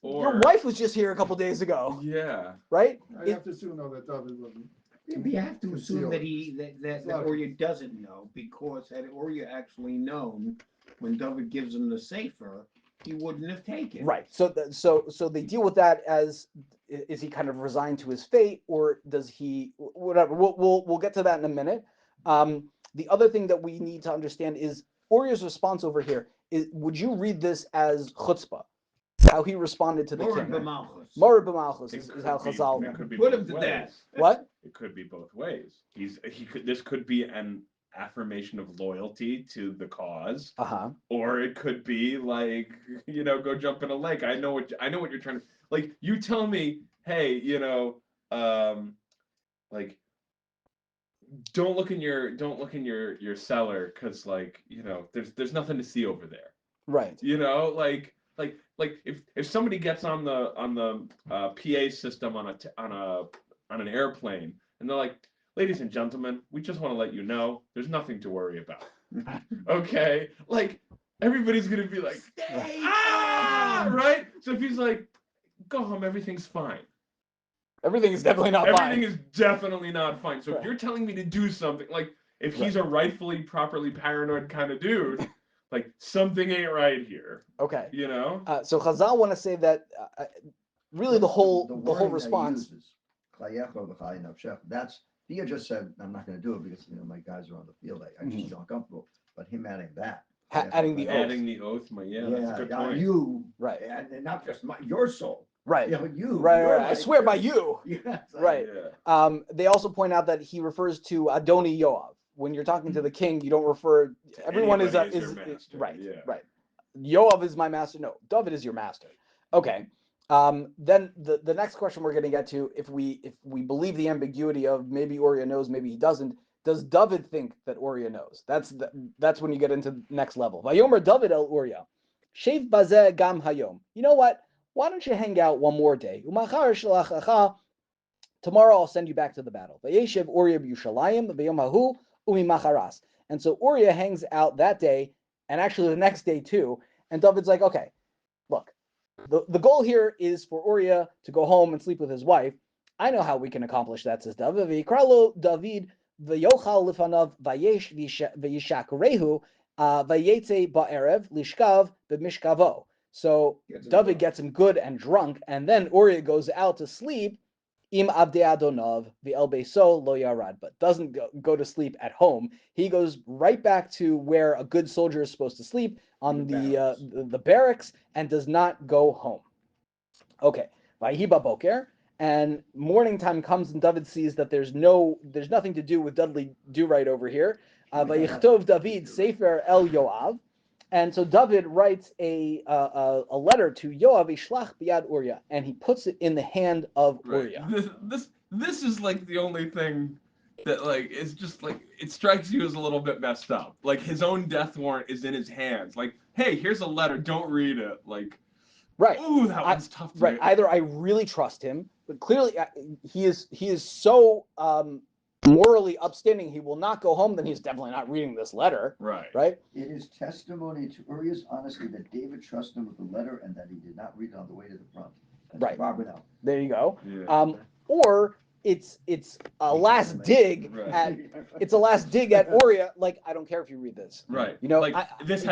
Your wife was just here a couple days ago." Yeah. Right? I have to assume though that David wasn't. We have to assume that that Uriah doesn't know, because had Uriah actually known, when David gives him the sefer, he wouldn't have taken it. Right. So they deal with that as, is he kind of resigned to his fate, or does he, whatever. We'll get to that in a minute. The other thing that we need to understand is Uriah's response over here. Would you read this as chutzpah? How he responded to the king. Morid b'malchus is how Chazal. It could be Put him both to ways. death. What? It could be both ways. This could be an affirmation of loyalty to the cause, or it could be like, go jump in a lake. I know what you're trying to, like. You tell me, hey, like, don't look in your cellar, because like, there's nothing to see over there. Right. Like if somebody gets on the PA system on an airplane, and they're like, "Ladies and gentlemen, we just want to let you know there's nothing to worry about." Okay? Like, everybody's gonna be like, right? So if he's like, "Go home, everything's fine." Everything is definitely not fine. Everything is definitely not fine. So if you're telling me to do something, like, if he's a rightfully, properly paranoid kind of dude, like, something ain't right here. Okay. So Chazal want to say that really the whole response. That's, Thea just said, I'm not going to do it because my guys are on the field. I just feel uncomfortable. But him adding that. Adding the oath. Adding the oath, that's a good point. You, right, and not just your soul. Right. You. Right. I swear by you. Yeah, right. Yeah. They also point out that he refers to Adoni Yoav. When you're talking to the king, you don't refer. Everyone is right. Yeah. Right. Yoav is my master. No, David is your master. Okay. Then the next question we're going to get to, if we believe the ambiguity of maybe Uriah knows, maybe he doesn't. Does David think that Uriah knows? That's when you get into the next level. Vayomer David el Uriah, Shev bazeh gam hayom. You know what? Why don't you hang out one more day? Tomorrow I'll send you back to the battle. Vayeshev Uriah b'Yushalayim v'yom hahu u'mimacharas. And so Uriah hangs out that day, and actually the next day too. And David's like, okay, look, the goal here is for Uriah to go home and sleep with his wife. I know how we can accomplish that, says David. V'yikralo David v'yochal lifanav vayesh v'yishakurehu vayetze ba'erev lishkav b'mishkavo. So David gets him good and drunk, and then Uriah goes out to sleep Im avdei adonov v'el beiso lo yarad, but doesn't go to sleep at home. He goes right back to where a good soldier is supposed to sleep, on the barracks, and does not go home. Okay, Vayiba boker, and morning time comes, and David sees that there's nothing to do with Dudley Do-Right over here. Vayichtov David Sefer El Yoav, and so David writes a letter to Yoav, Ishlach biyad Uriah, and he puts it in the hand of Uriah. This is like the only thing that like is just like it strikes you as a little bit messed up. Like his own death warrant is in his hands. Like, hey, here's a letter, don't read it. Like, right. Ooh, that one's tough to right. read. Either I really trust him, but clearly he is so morally upstanding, he will not go home, then he's definitely not reading this letter. Right. Right? It is testimony to Uriah's honesty that David trusted him with the letter and that he did not read it on the way to the front. That's Right. Barbara now. There you go. Yeah. Or it's a last dig Right. at Uriah. Like, I don't care if you read this. Right. You know, like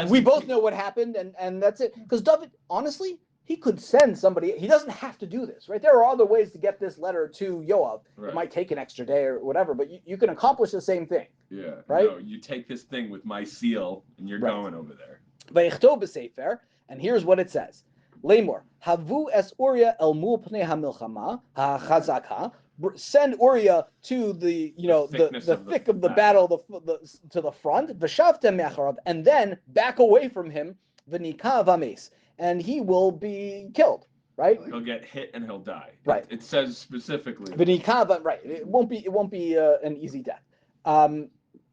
we both know what happened, and that's it. Because David, honestly, he could send somebody. He doesn't have to do this, right? There are other ways to get this letter to Yoav. Right. It might take an extra day or whatever, but you can accomplish the same thing. Yeah. Right? No, you take this thing with my seal and you're Right. going over there. Vayichtov b'sefer, and here's what it says: Lemor havu es Uriah el mul pnei hamilchama hachazaka. Send Uriah to the thick of the battle, to the front, v'shavtem me'acharav, and then back away from him, v'nika v'ames, and he will be killed. Right? He'll get hit and he'll die. Right. It says specifically. V'nika, right? It won't be an easy death.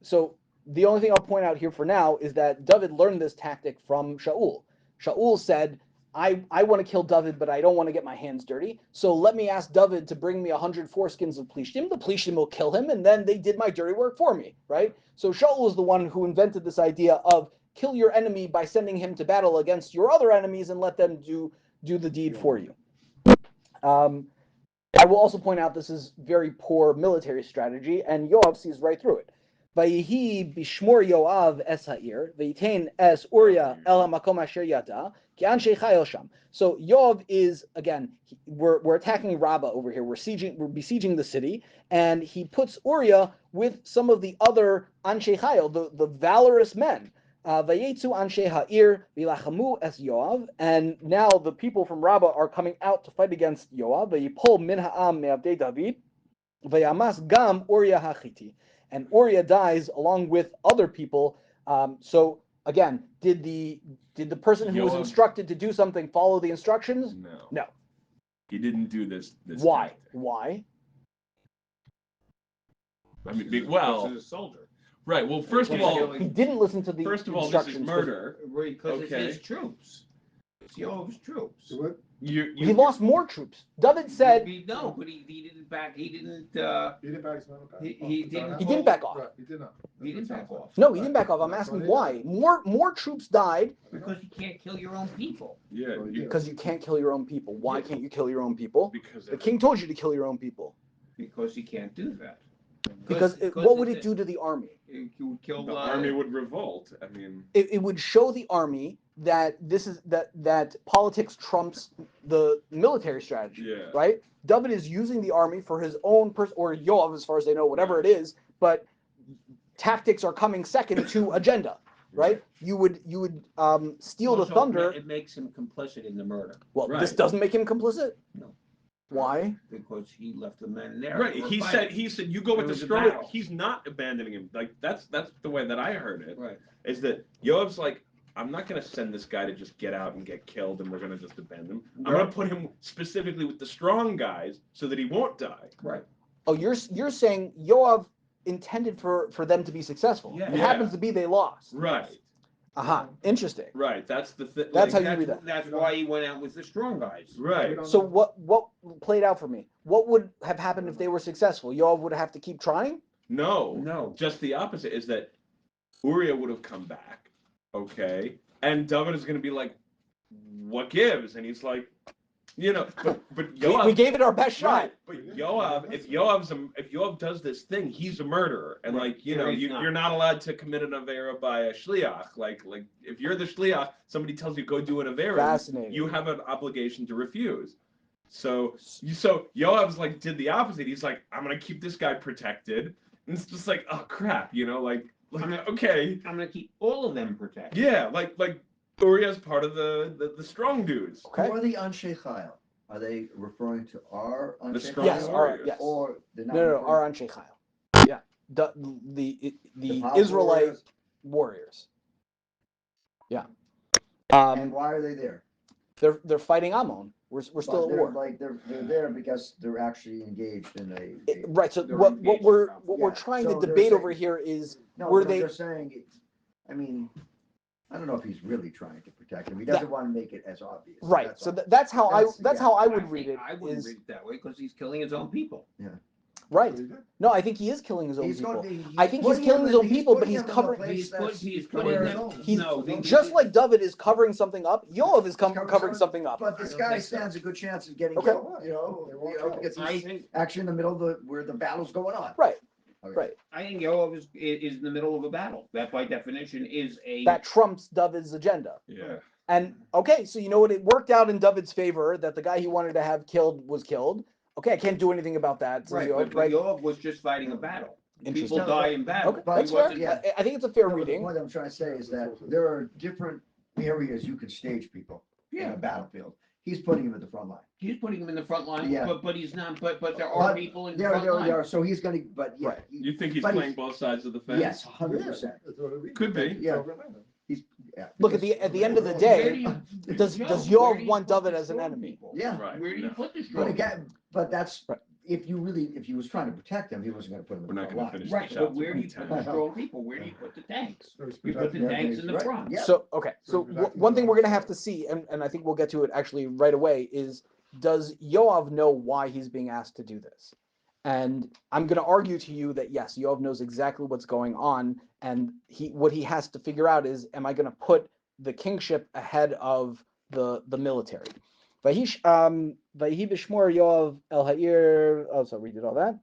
So the only thing I'll point out here for now is that David learned this tactic from Shaul. Shaul said, I want to kill David, but I don't want to get my hands dirty. So let me ask David to bring me 100 foreskins of Plishtim. The Plishtim will kill him, and then they did my dirty work for me, right? So Shaul is the one who invented this idea of kill your enemy by sending him to battle against your other enemies and let them do the deed for you. I will also point out this is very poor military strategy, and Yoav sees right through it. Vayihi bishmor Yoav es ha'ir, v'yitain es Uriah el ha'makom asher yada, ki anshei chayil sham. So Yoav is, again, we're attacking Rabbah over here. We're besieging the city, and he puts Uriah with some of the other anshei chayil, the valorous men. Vayetzu anshe ha'ir v'lachamu es Yoav, and now the people from Rabbah are coming out to fight against Yoav. Vayipol min ha'am me'avdei David, vayamas gam Uriah ha'chiti, and Uriah dies along with other people. So again, did the person who was instructed to do something follow the instructions? No. He didn't do this. Why? Tactic. Why? I mean, well, he's a soldier. Right. Well, first of all, he didn't listen to the first of all, instructions. this is murder. Because it's his troops. It's Yoav's troops. So what? He lost more troops. David said no, but he didn't back. He didn't. He didn't back. He didn't. He didn't back off. Right, he did not. He didn't back off. No, he didn't back off. I'm asking why. More troops died. Because you can't kill your own people. Yeah. Because you can't kill your own people. Why can't you kill your own people? Because the king told you to kill your own people. Because you can't do that. Because what would it do to the army? It would kill the army would revolt. I mean, it would show the army that that politics trumps the military strategy. Yeah. Right? David is using the army for his own or Yoav, as far as they know, whatever it is, but tactics are coming second to agenda. Right? You would steal the thunder. It makes him complicit in the murder. Well, this doesn't make him complicit. No. Why? Because he left the men there. Right. He said you go with the strong. He's not abandoning him. Like that's the way that I heard it. Right. Is that Yoav's like, I'm not going to send this guy to just get out and get killed and we're going to just abandon him. I'm going to put him specifically with the strong guys so that he won't die. Right. Oh, you're saying Yoav intended for them to be successful. Yeah. It happens to be they lost. Right. Interesting. Right. That's the thing. That's how you read that. That's why he went out with the strong guys. Right. So what played out for me? What would have happened if they were successful? Yoav would have to keep trying? No. Just the opposite is that Uriah would have come back. Okay. And David is going to be like, what gives? And he's like, but Yoav, we gave it our best shot. Right, but Yoav, if Yoav does this thing, he's a murderer, and you're not allowed to commit an avera by a shliach. Like if you're the shliach, somebody tells you go do an avera, Fascinating. You have an obligation to refuse. So Yoav's like did the opposite. He's like, I'm gonna keep this guy protected. And it's just like, oh crap, okay. I'm gonna keep all of them protected. Yeah, like Uriah's part of the strong dudes. Who are the Anshe Chayil? Are they referring to our Anshe strong Yes, Chayil? warriors. yes. Or they're not No, referring our Anshe Chayil. Yeah, the power Israelite warriors? warriors. Yeah. And why are they there? They're fighting Ammon. We're still at They're war. like they're there because they're actually engaged in a Right. So They're what engaged we're in conflict. what we're Yeah, trying so to they're debate saying- over here is no, were but they? they're saying it's, I mean, I don't know if he's really trying to protect him. He doesn't want to make it as obvious. Right. That's So all. that's how That's- how I I would think read it. I wouldn't Is read it that way because he's killing his own people. right. No, I think he is killing his own He's people. going to be. I think he's killing his own people, but he's covering. covering. He's putting them. He's No, just like David is covering something up. Yoav is covering something up. But this I don't guy think so. stands a good chance of getting Okay. killed. Because I he's think actually in the middle of where the battle's going on. Right. Okay. Right. I think Yoav is in the middle of a battle. That by definition is a That trumps David's agenda. Yeah. And okay, so you know what? It worked out in David's favor that the guy he wanted to have killed was killed. Okay, I can't do anything about that. Says right. Yoav, But Yoav was just fighting a battle. Interesting. People die in battle. Okay, But that's He fair. wasn't- yeah. I think it's a fair No, but the reading. point I'm trying to say is that there are different areas you can stage people in Yeah. a battlefield. He's putting him at the front line. He's putting him in the front line, Yeah. but he's not. But there are But people in the There front line. are. So he's going to. But yeah. Right. You think he's But playing both sides of the fence? Yes, 100%. Could be. Yeah. Yeah. Look, at the end of the Where day, do you- does Joe, Yoav where do you want put David the as an strong enemy? people? Yeah. Right. Where do you no. put the But strong again, but that's Right. if he was trying to protect him, he wasn't going to put him in We're the not front gonna line. finish Right, the but chapter where do you with put 10. the strong people? Where do you put the tanks? You put the Yeah, tanks in the right. front. Yeah. So okay, so one thing we're gonna have to see, and I think we'll get to it actually right away, is does Yoav know why he's being asked to do this? And I'm gonna argue to you that yes, Yoav knows exactly what's going on, and what he has to figure out is, am I gonna put the kingship ahead of the military? Vayihi b'shmor Yoav el ha'ir. Oh, so we did all that.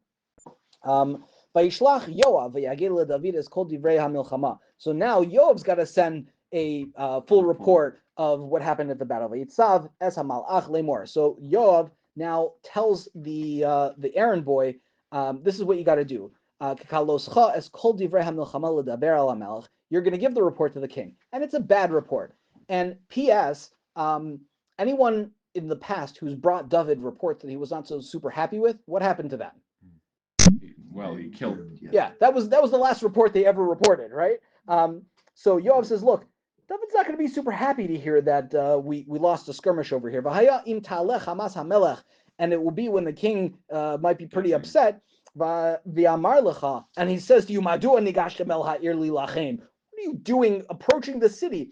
Vayishlach Yoav v'yagid leDavid es kol divrei hamilchama. So now Yoav's got to send a full report of what happened at the battle. Vayitzav es hamalach lemor. So Yoav now tells the errand boy, this is what you got to do. Kaloscha es kol divrei hamilchama ledaber al hamelech. You're going to give the report to the king, and it's a bad report. And P.S. Anyone in the past who's brought David reports that he was not so super happy with, what happened to them? Well, he killed him. Yeah, that was the last report they ever reported, right? So Yoav says, look, David's not going to be super happy to hear that we lost a skirmish over here. And it will be when the king might be pretty upset. And he says to you, what are you doing approaching the city?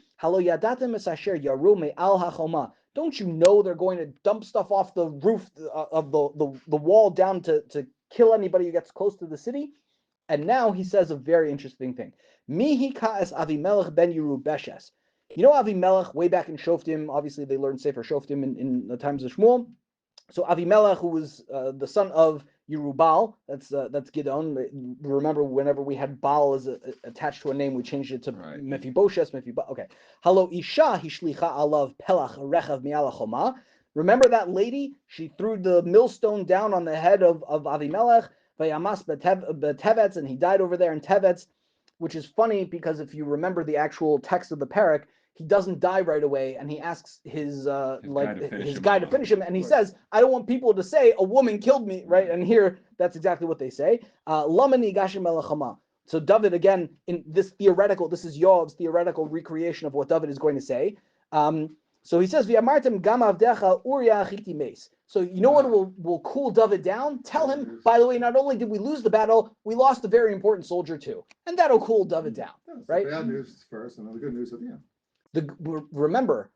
Don't you know they're going to dump stuff off the roof of the wall down to kill anybody who gets close to the city? And now he says a very interesting thing. Mihi ka'es Avimelech ben Yerubeshes. You know Avimelech, way back in Shoftim, obviously they learned Sefer Shoftim in the times of Shmuel. So Avimelech, who was the son of Yerubal, that's Gidon. Remember, whenever we had Baal as attached to a name, we changed it to Right. Mephibosheth. Okay. Halo Isha hishlicha alav pelach rechav mi'alachoma. Remember that lady? She threw the millstone down on the head of Avimelech. Vayamas betevetz, and he died over there in Tevetz, which is funny because if you remember the actual text of the parak, he doesn't die right away, and he asks his guy to finish him, and he says, "I don't want people to say a woman killed me," right? And here, that's exactly what they say. Lamani gashim melachama. So David, again, in this is Yoav's theoretical recreation of what David is going to say. So he says, "V'amartem gam avdecha Uriah achiti meis." So you know what will cool David down? Tell him, by the way, not only did we lose the battle, we lost a very important soldier too, and that'll cool David down, right? The bad news first, and then the good news at the end. Remember,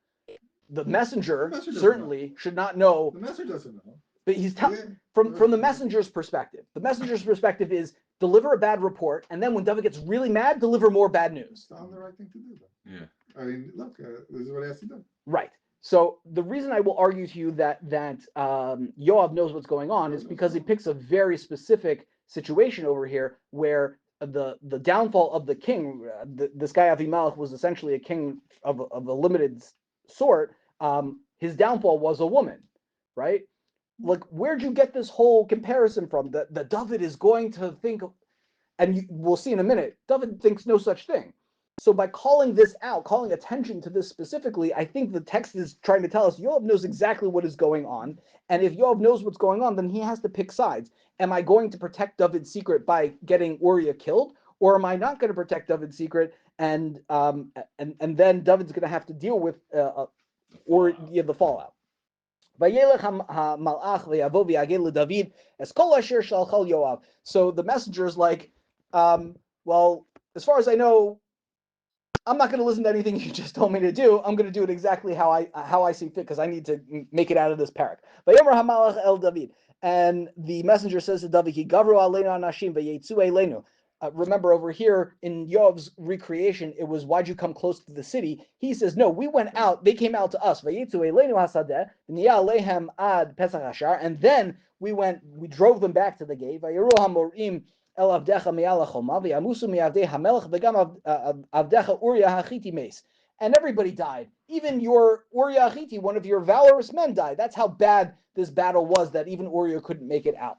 the messenger doesn't certainly should not know, The messenger doesn't know. but he's telling from the messenger's perspective. The messenger's perspective is deliver a bad report, and then when David gets really mad, deliver more bad news. It's not the right thing to do, though. Yeah. I mean, look, this is what he has to do. Right. So the reason I will argue to you that Yoav knows what's going on is because he picks a very specific situation over here where the downfall of the king, this guy Avimelech was essentially a king of a limited sort. His downfall was a woman, right? like, where'd you get this whole comparison from? That David is going to think, and we'll see in a minute, David thinks no such thing. So by calling this out, calling attention to this specifically, I think the text is trying to tell us Yoav knows exactly what is going on. And if Yoav knows what's going on, then he has to pick sides. Am I going to protect David's secret by getting Uriah killed? Or am I not going to protect David's secret? And then David's going to have to deal with the fallout. So the messenger is like, well, as far as I know, I'm not going to listen to anything you just told me to do. I'm going to do it exactly how I see fit, because I need to make it out of this parak. And the messenger says to David, remember over here in Yoav's recreation, it was, why'd you come close to the city? He says, no, we went out, they came out to us. And then we drove them back to the gate. And everybody died. Even your Uriah Hachiti, one of your valorous men, died. That's how bad this battle was, that even Uriah couldn't make it out.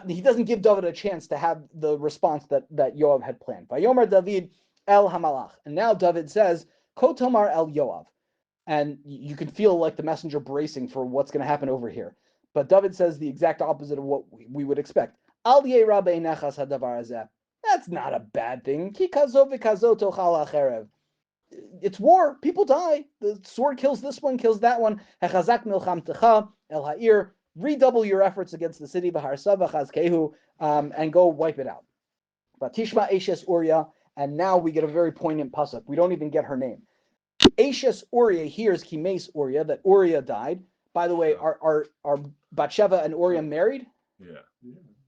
He doesn't give David a chance to have the response that Yoav had planned. Vayomer David el hamalach. And now David says, Kotomar el Yoav. And you can feel like the messenger bracing for what's going to happen over here. But David says the exact opposite of what we would expect. Al yera beinechas hadavar hazeh. That's not a bad thing. Ki kazo v'kazo tochal hacherev. It's war. People die. The sword kills this one, kills that one. Hechazak milchamtecha el ha'ir. Redouble your efforts against the city, and go wipe it out. Batishma Ashes Uriah, and now we get a very poignant pasuk. We don't even get her name. Ashes Uriah hears Kimes Uriah, that Uriah died. By the way, are Batsheva and Uriah married? Yeah.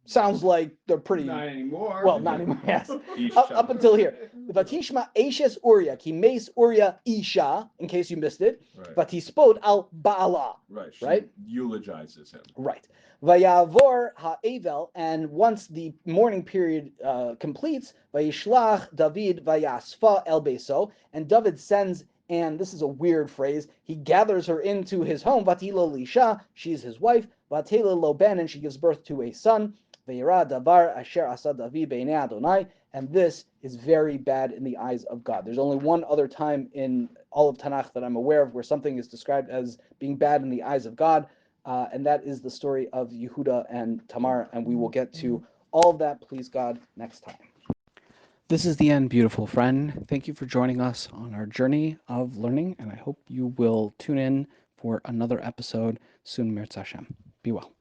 Sounds like they're pretty. Not anymore. Well, not anymore. Yes. Up until here. Vatishma Ashes Uriah, Kimes Uriah Isha, in case you missed it. Right. Vatispod al Baala. Right. She Right? eulogizes him. Right. Vayavor ha'evel, and once the mourning period completes, vayishlach David vayasfa el beso, and David sends, and this is a weird phrase, he gathers her into his home, vatilo lisha, she's his wife, vatela lo ben, and she gives birth to a son, vayira davar asher asa David beinei Adonai, and this is very bad in the eyes of God. There's only one other time in all of Tanakh that I'm aware of where something is described as being bad in the eyes of God, and that is the story of Yehuda and Tamar, and we will get to all of that, please God, next time. This is the end, beautiful friend. Thank you for joining us on our journey of learning, and I hope you will tune in for another episode soon, Mirz Hashem. Be well.